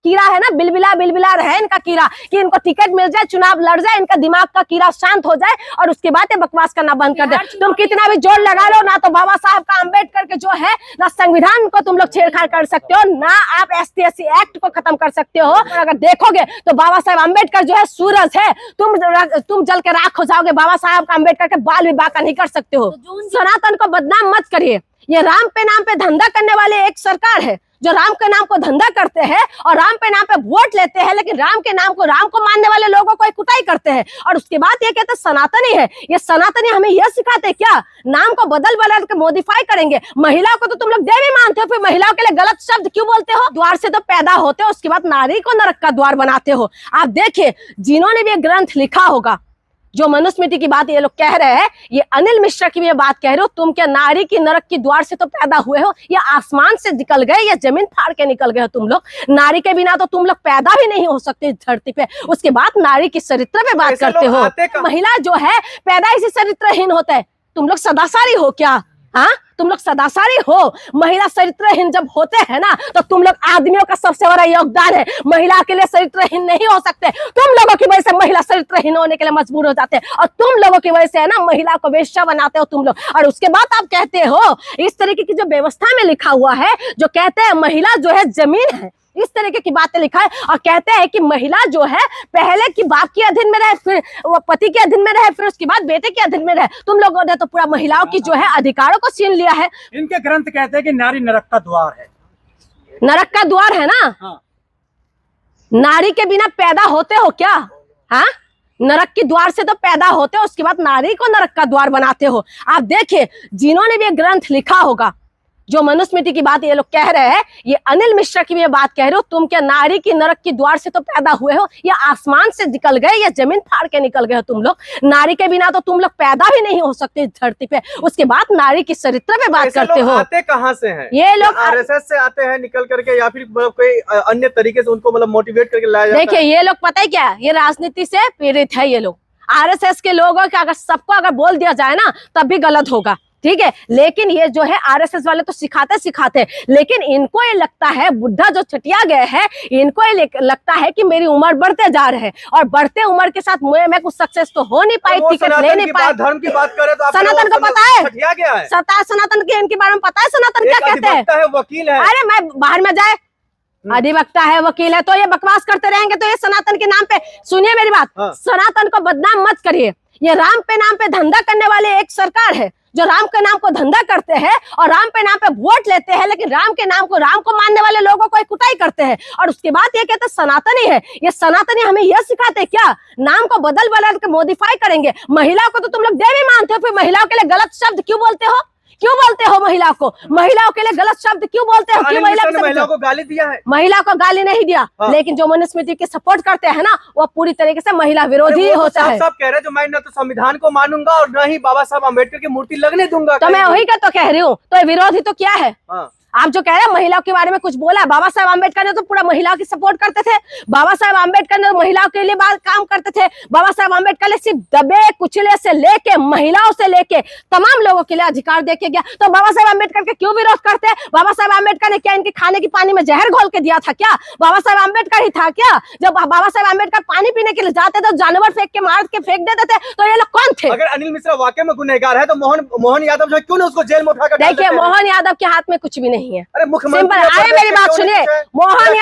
कीड़ा है ना, बिलबिला बिलबिला रहे इनका कीड़ा, कि इनको टिकट मिल जाए, चुनाव लड़ जाए, इनका दिमाग का कीड़ा शांत हो जाए और उसके बाद ये बकवास करना बंद कर दे। तुम कितना भी जोर लगा लो ना, तो बाबा साहब का अम्बेडकर के जो है ना संविधान को तुम लोग छेड़छाड़ कर सकते हो, ना आप ST/SC एक्ट को खत्म कर सकते हो। और अगर देखोगे तो बाबा साहब अम्बेडकर जो है सूरज है, तुम जल के राख हो जाओगे। बाबा साहब का अम्बेडकर के बाल भी बाका नहीं कर सकते हो। सनातन को बदनाम मत करिए। ये राम पे नाम पे धंधा करने वाले एक सरकार है जो राम के नाम को धंधा करते हैं और राम पे नाम पे वोट लेते हैं, लेकिन राम के नाम को, राम को मानने वाले लोगों को कुटाई करते हैं। और उसके बाद ये कहते सनातनी है। ये सनातनी हमें यह सिखाते हैं क्या? नाम को बदल के मॉडिफाई करेंगे। महिलाओं को तो तुम लोग देवी मानते हो, फिर महिलाओं के लिए गलत शब्द क्यों बोलते हो? द्वार से तो पैदा होते हो, उसके बाद नारी को नरक का द्वार बनाते हो। आप देखिए, जिन्होंने भी ग्रंथ लिखा होगा, जो मनुस्मृति की बात ये लोग कह रहे हैं, ये अनिल मिश्रा की भी ये बात कह रहे हो, तुम क्या नारी की नरक की द्वार से तो पैदा हुए हो, या आसमान से निकल गए, या जमीन फाड़ के निकल गए हो तुम लोग? नारी के बिना तो तुम लोग पैदा भी नहीं हो सकते इस धरती पे। उसके बाद नारी की चरित्र पे बात करते हो। महिला जो है पैदा इसी चरित्रहीन होता है। तुम लोग सदाचारी हो क्या? हाँ, तुम लोग सदाचारी हो। महिला चरित्रहीन जब होते हैं ना, तो तुम लोग आदमियों का सबसे बड़ा योगदान है। महिला के लिए चरित्रहीन नहीं हो सकते। तुम लोगों की वजह से महिला चरित्रहीन होने के लिए मजबूर हो जाते हैं, और तुम लोगों की वजह से है ना महिला को वेश्या बनाते हो तुम लोग। और उसके बाद आप कहते हो, इस तरीके की जो व्यवस्था में लिखा हुआ है, जो कहते हैं महिला जो है जमीन है, इस तरीके की बातें लिखा है, और कहते हैं कि महिला जो है पहले की बाप के अधीन में रहे, फिर वो पति के अधीन में रहे, फिर उसके बाद बेटे के अधीन में रहे। तुम लोगों ने तो पूरा महिलाओं की जो है अधिकारों को छीन लिया है। इनके ग्रंथ कहते हैं कि नारी नरक का द्वार है। नरक का द्वार है ना? हाँ। नारी के बिना पैदा होते हो क्या? हाँ, नरक के द्वार से तो पैदा होते हो, उसके बाद नारी को नरक का द्वार बनाते हो। आप देखिए, जिन्होंने भी ग्रंथ लिखा होगा, जो मनुस्मृति की बात ये लोग कह रहे हैं, ये अनिल मिश्रा की भी बात कह रहे हो, तुम क्या नारी की नरक की द्वार से तो पैदा हुए हो, या आसमान से निकल गए, या जमीन फाड़ के निकल गए हो तुम लोग? नारी के बिना तो तुम लोग पैदा भी नहीं हो सकते इस धरती पे। उसके बाद नारी की चरित्र पे बात करते हो। आते कहाँ से हैं? ये लोग RSS से आते हैं निकल करके, या फिर कोई अन्य तरीके से उनको मोटिवेट करके लाया जाता है? देखिए, ये लोग पता है क्या, ये राजनीति से पीड़ित है। ये लोग RSS के लोगों के अगर सबको अगर बोल दिया जाए ना, तब भी गलत होगा, ठीक है। लेकिन ये जो है RSS वाले तो सिखाते, लेकिन इनको ये लगता है, बुढ़ा जो छटिया गए हैं, इनको ये लगता है कि मेरी उम्र बढ़ते जा रहे हैं, और बढ़ते उम्र के साथ मैं कुछ सक्सेस तो हो नहीं पाई, टिकट ले नहीं पाई। धर्म की बात करें तो सनातन को पता है, छटिया गया है। सनातन के इनके बारे में पता है, सनातन क्या कहते हैं? वकील है। अरे मैं बाहर में जाए, अधिवक्ता है, वकील है, तो ये बकवास करते रहेंगे तो ये सनातन के नाम पे, सुनिए मेरी बात, सनातन को बदनाम मत करिए। ये राम पे नाम पे धंधा करने वाले एक सरकार है जो राम के नाम को धंधा करते हैं और राम पे नाम पे वोट लेते हैं, लेकिन राम के नाम को, राम को मानने वाले लोगों को कुटाई करते हैं। और उसके बाद ये कहते सनातनी है। ये सनातनी हमें यह सिखाते हैं क्या? नाम को बदल के मॉडिफाई करेंगे। महिलाओं को तो तुम लोग देवी मानते हो, फिर महिलाओं के लिए गलत शब्द क्यों बोलते हो? क्यों बोलते हो महिला को? महिलाओं के लिए गलत शब्द क्यों बोलते हो? क्यों महिला को गाली दिया है? महिला को गाली नहीं दिया, लेकिन जो मनुस्मृति के सपोर्ट करते हैं ना, वो पूरी तरीके से महिला विरोधी होता है। सब कह रहे हैं जो मैं न तो संविधान को मानूंगा और न ही बाबा साहब अम्बेडकर की मूर्ति लगने दूंगा। तो मैं वही का तो कह रही हूँ, तो विरोधी तो क्या है? आप जो कह रहे हैं महिलाओं के बारे में कुछ बोला, बाबा साहब अम्बेडकर ने तो पूरा महिलाओं की सपोर्ट करते थे। बाबा साहब अम्बेडकर ने महिलाओं के लिए काम करते थे। बाबा साहब अम्बेडकर ने सिर्फ दबे कुचले से लेके, महिलाओं से लेके तमाम लोगों के लिए अधिकार देके गया। तो बाबा साहब अम्बेडकर के क्यों विरोध करते हैं? बाबा साहब अम्बेडकर ने क्या इनके खाने की पानी में जहर घोल के दिया था क्या? बाबा साहब अम्बेडकर ही था क्या? जब बाबा साहब अम्बेडकर पानी पीने के लिए जाते थे, जानवर मार के फेंक देते थे, तो ये लोग कौन थे? अगर अनिल मिश्रा वाकई में गुनहगार है, तो मोहन यादव जो क्यों उसको जेल में उठाकर? देखिए, मोहन यादव के हाथ में कुछ भी नहीं है। अरे मुख्यमंत्री, अरे मेरी बात सुनिए, मोहन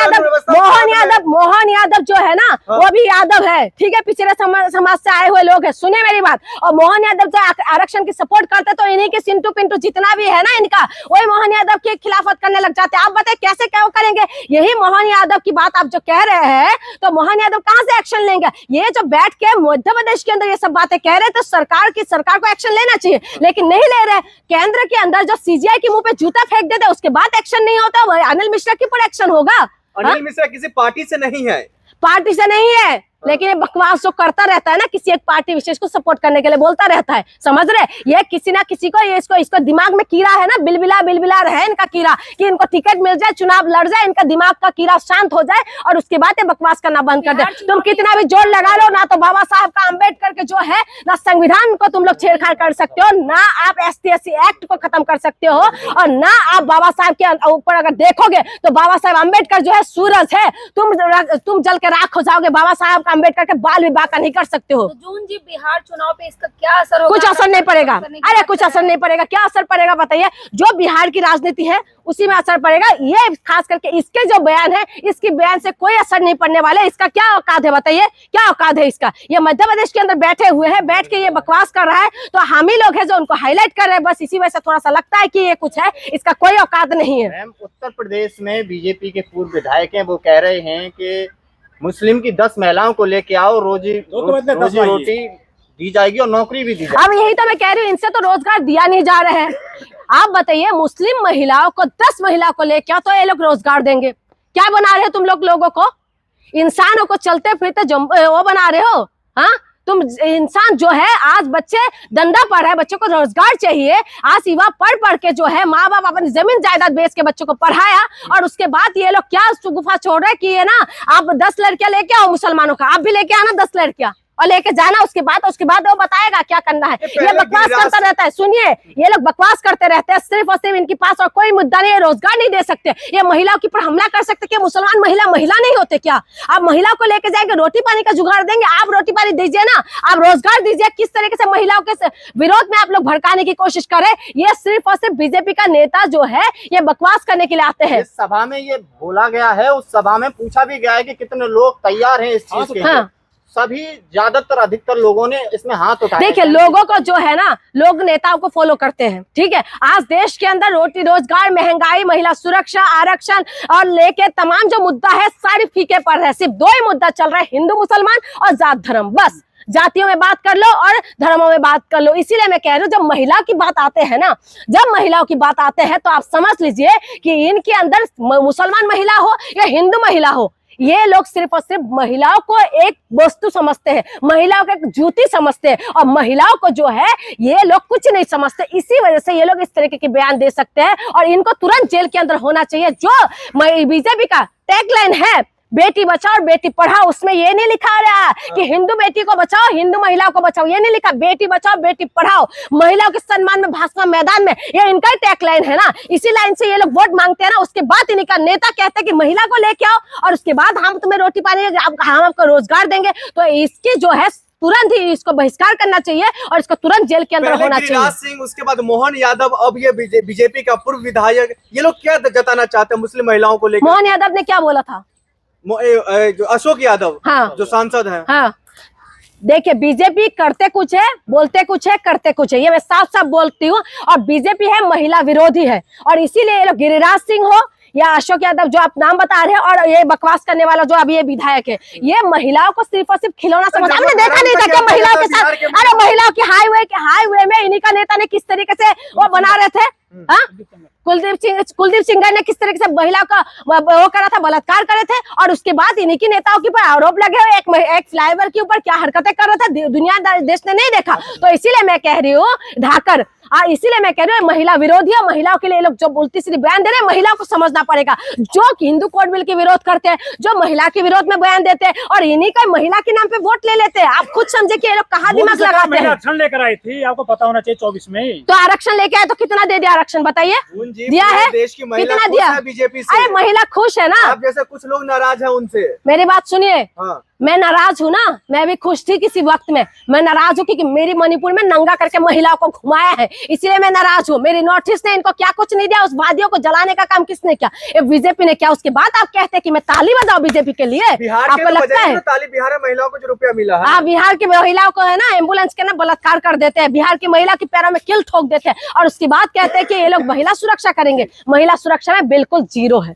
यादव जो है ना, वो भी यादव है, ठीक है, पिछले समाज से आए हुए लोग हैं। सुनिए मेरी बात, और मोहन यादव जो आरक्षण की सपोर्ट करते, तो इन्हीं के सिंटू पिंटू जितना भी है ना इनका, वही मोहन यादव की खिलाफत करने लग जाते हैं। आप बताए कैसे क्या करेंगे? यही मोहन यादव की बात आप जो कह रहे हैं, तो मोहन यादव कहाँ से एक्शन लेंगे? ये जो बैठ के मध्य प्रदेश के अंदर ये सब बातें कह रहे, तो सरकार को एक्शन लेना चाहिए, लेकिन नहीं ले रहे। केंद्र के अंदर जो CGI के मुंह पे जूता फेंक देते, उसके बाद एक्शन नहीं होता, वही अनिल मिश्रा के ऊपर एक्शन होगा। अनिल मिश्रा किसी पार्टी से नहीं है, पार्टी से नहीं है, लेकिन ये बकवास जो करता रहता है ना, किसी एक पार्टी विशेष को सपोर्ट करने के लिए बोलता रहता है, समझ रहे? ये किसी ना किसी को, ये इसको दिमाग में कीड़ा है ना, बिलबिला रहे इनका कीड़ा, कि इनको टिकट मिल जाए, चुनाव लड़ जाए, इनका दिमाग का कीड़ा शांत हो जाए और उसके बाद ये बकवास करना बंद कर दे। तुम कितना भी जोर लगा लो ना, तो बाबा साहब का अम्बेडकर के जो है ना, संविधान को तुम लोग छेड़छाड़ कर सकते हो ना, आप ST/SC एक्ट को खत्म कर सकते हो, और ना आप बाबा साहब के ऊपर अगर देखोगे तो बाबा साहब अम्बेडकर जो है सूरज है, तुम जल के राख हो जाओगे। बाबा साहब का अम्बेडकर के बाल भी बाका नहीं कर सकते हो। तो जून जी, बिहार चुनाव पे इसका क्या असर होगा? कुछ असर नहीं पड़ेगा। अरे कुछ असर नहीं पड़ेगा, क्या असर पड़ेगा बताइए? जो बिहार की राजनीति है उसी में असर पड़ेगा। ये खास करके इसके जो बयान है, इसकी बयान से कोई असर नहीं पड़ने वाले। इसका क्या औकात है बताइए, क्या औकात है इसका? ये मध्य प्रदेश के अंदर बैठे हुए हैं, बैठ के ये बकवास कर रहा है, तो हम ही लोग हैं जो उनको हाईलाइट कर रहे हैं, बस इसी वजह से थोड़ा सा लगता है कि ये कुछ है, इसका कोई औकात नहीं है। मैम, उत्तर प्रदेश में बीजेपी के पूर्व विधायक हैं, वो कह रहे हैं कि मुस्लिम की 10 महिलाओं को लेके आओ, रोजी रोटी दी जाएगी और नौकरी भी दी जाएगी। अब यही तो मैं कह रही हूँ, इनसे तो रोजगार दिया नहीं जा रहे हैं। आप बताइए, मुस्लिम महिलाओं को 10 महिला को लेके आओ तो ये लोग रोजगार देंगे? क्या बना रहे हो तुम लोगों को? इंसानों को चलते फिरते वो बना रहे हो। हाँ, तुम इंसान जो है, आज बच्चे धंधा पढ़ रहे हैं, बच्चों को रोजगार चाहिए। आज युवा पढ़ के जो है, माँ बाप अपनी जमीन जायदाद बेच के बच्चों को पढ़ाया, और उसके बाद ये लोग क्या गुफा छोड़ रहे हैं कि ये ना, आप 10 लड़कियां लेके आओ मुसलमानों का, आप भी लेके आना 10 लड़कियां और लेके जाना, उसके बाद वो बताएगा क्या करना है। ये बकवास करता रहता है। सुनिए, ये लोग बकवास करते रहते हैं, सिर्फ और सिर्फ इनके पास और कोई मुद्दा नहीं है। रोजगार नहीं दे सकते, ये महिलाओं के ऊपर हमला कर सकते। क्या मुसलमान महिला नहीं होते क्या? आप महिला को लेके जाएंगे, रोटी पानी का जुगाड़ देंगे? आप रोटी पानी दीजिए ना, आप रोजगार दीजिए। किस तरीके से महिलाओं के विरोध में आप लोग भड़काने की कोशिश करें? ये सिर्फ और सिर्फ बीजेपी का नेता जो है, ये बकवास करने के लिए आते हैं। इस सभा में ये बोला गया है, उस सभा में पूछा भी गया है कि कितने लोग तैयार हैं इस चीज के लिए। सभी अधिकतर लोगों ने इसमें हाथ उठाया। देखिए, लोगों को जो है ना, लोग नेताओं को फॉलो करते हैं, ठीक है। आज देश के अंदर रोटी रोजगार, महंगाई, महिला सुरक्षा, आरक्षण और लेके तमाम जो मुद्दा है, सारी फीके पड़ रहे हैं। सिर्फ 2 ही मुद्दा चल रहा है, हिंदू मुसलमान और जात धर्म। बस जातियों में बात कर लो और धर्मों में बात कर लो। इसीलिए मैं कह रही हूँ, जब महिला की बात आते हैं ना, जब महिलाओं की बात आते हैं, तो आप समझ लीजिए कि इनके अंदर मुसलमान महिला हो या हिंदू महिला हो, ये लोग सिर्फ और सिर्फ महिलाओं को एक वस्तु समझते हैं, महिलाओं को एक जूती समझते हैं, और महिलाओं को जो है ये लोग कुछ नहीं समझते। इसी वजह से ये लोग इस तरीके के बयान दे सकते हैं, और इनको तुरंत जेल के अंदर होना चाहिए। जो बीजेपी का टैगलाइन है, बेटी बचाओ और बेटी पढ़ाओ, उसमें ये नहीं लिखा रहा कि हिंदू बेटी को बचाओ, हिंदू महिलाओं को बचाओ, ये नहीं लिखा। बेटी बचाओ बेटी पढ़ाओ, महिलाओं के सम्मान में भाषण मैदान में, ये इनका ही टैगलाइन है ना। इसी लाइन से ये लोग वोट मांगते हैं ना। उसके बाद इनका नेता कहते हैं कि महिला को लेके आओ, और उसके बाद हम तुम्हें रोटी पानी, हम आपको रोजगार देंगे। तो इसकी जो है तुरंत ही इसको बहिष्कार करना चाहिए और इसको तुरंत जेल के अंदर होना चाहिए। गिरिराज सिंह, उसके बाद मोहन यादव, अब ये बीजेपी का पूर्व विधायक, ये लोग क्या जताना चाहते हैं मुस्लिम महिलाओं को लेकर? मोहन यादव ने क्या बोला था? जो अशोक यादव, हाँ, जो सांसद हैं, हाँ, देखिए, बीजेपी करते कुछ है, बोलते कुछ है, करते कुछ है, ये मैं साफ साफ बोलती हूँ। और बीजेपी है महिला विरोधी है, और इसीलिए ये लोग गिरिराज सिंह हो या अशोक यादव जो आप नाम बता रहे हैं, और ये बकवास करने वाला जो अभी ये विधायक है, ये महिलाओं को सिर्फ और सिर्फ खिलौना समझ। हमने देखा नहीं था क्या महिलाओं के साथ? अरे महिलाओं की हाईवे में इन्हीं का नेता ने किस तरीके से वो बना रहे थे। कुलदीप सिंगर ने किस तरीके से महिला का वो करा था, बलात्कार करे थे, और उसके बाद इन्हीं की नेताओं के ऊपर आरोप लगे हुए। एक फ्लाईओवर के ऊपर क्या हरकतें कर रहा था, दुनिया देश ने नहीं देखा। तो इसीलिए मैं कह रही हूँ ढाकर, इसीलिए मैं कह रही हूँ महिला विरोधी है। महिलाओं के लिए लोग जो उल्टी सीधी बयान दे रहे हैं, महिलाओं को समझना पड़ेगा। जो हिंदू कोड बिल के विरोध करते हैं, जो महिला के विरोध में बयान देते हैं, और इन्हीं का महिला के नाम पे वोट ले लेते हैं। आप खुद समझे कि ये लोग कहाँ दिमाग लगाते हैं। आरक्षण लेकर आई थी, आपको पता होना चाहिए 24 में। तो आरक्षण लेके आए तो कितना दे दिया आरक्षण, बताइए? दिया है? देश की महिला कितना दिया बीजेपी से? अरे महिला खुश है ना। आप जैसे कुछ लोग नाराज हैं उनसे। मेरी बात सुनिए, हाँ। मैं नाराज हूँ ना, मैं भी खुश थी किसी वक्त में। मैं नाराज हूँ क्योंकि मेरी मणिपुर में नंगा करके महिलाओं को घुमाया है, इसलिए मैं नाराज हूँ। मेरी नॉर्थ ईस्ट ने इनको क्या कुछ नहीं दिया, उस वादियों को जलाने का काम किसने किया? ये बीजेपी ने किया। उसके बाद आप कहते हैं कि मैं ताली बजाऊं बीजेपी के लिए? आपको लगता है ताली? बिहार में महिलाओं को जो रुपया मिला है, हाँ, बिहार की महिलाओं को है ना, एम्बुलेंस के ना बलात्कार कर देते हैं, बिहार की महिला के पैरों में किल ठोक देते हैं, और उसके बाद कहते हैं कि ये लोग महिला सुरक्षा करेंगे। महिला सुरक्षा में बिल्कुल जीरो है।